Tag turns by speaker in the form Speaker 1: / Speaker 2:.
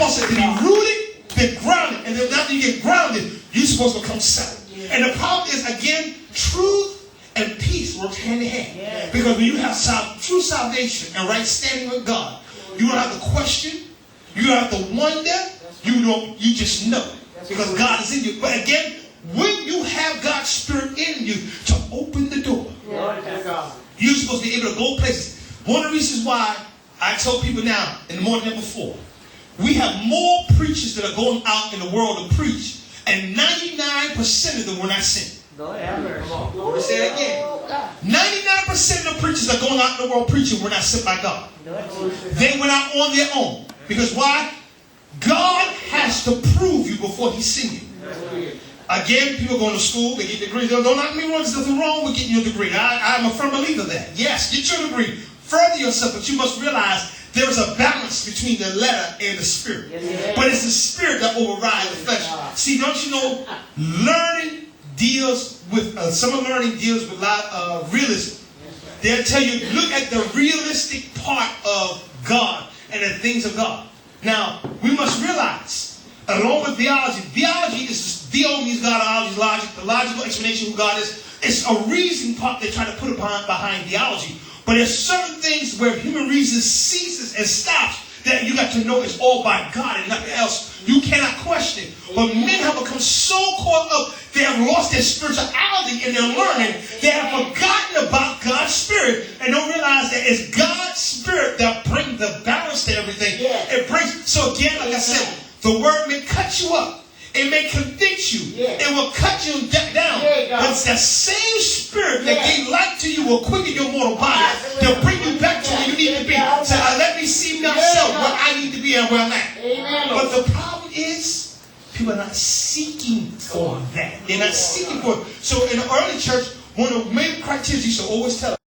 Speaker 1: Paul said to be rooted, then grounded. And then after you get grounded, you're supposed to become settled. And the problem is, again, truth and peace works hand in hand. Because when you have true salvation and right standing with God, you don't have to question, you don't have to wonder, you just know it. Because God is in you. But again, when you have God's Spirit in you to open the door, you're supposed to be able to go places. One of the reasons why I told people now in the morning than before, we have more preachers that are going out in the world to preach, and 99% of them were not sent. Let me say it again. 99% of the preachers that are going out in the world preaching were not sent by God. They went out on their own. Because why? God has to prove you before He sends you. Again, people going to school, they get degrees. Don't knock me wrong, there's nothing wrong with getting your degree. I'm a firm believer of that. Yes, get your degree. Further yourself, but you must realize there is a balance between the letter and the spirit. But it's the spirit that overrides the flesh. See, don't you know, learning deals with, learning deals with a lot of realism. They'll tell you, look at the realistic part of God and the things of God. Now, we must realize, along with theology, theology is, theo means God, is logic, the logical explanation of who God is. It's a reason part they try to put behind theology. But there's certain things where human reason ceases and stops that you got to know is all by God and nothing else. You cannot question. But men have become so caught up, they have lost their spirituality in their learning. They have forgotten about God's Spirit and don't realize that it's God's Spirit that brings the balance to everything. It brings, so again, like I said, the word may cut you up. It may convict you. It will cut you down. But it's that same Spirit that gave life to you will quicken your mortal body. They'll bring you back to where you need to be. So let me see myself where I need to be and where I'm at. But the problem is, people are not seeking for that. They're not seeking for it. So in the early church, one of the main criteria you should always tell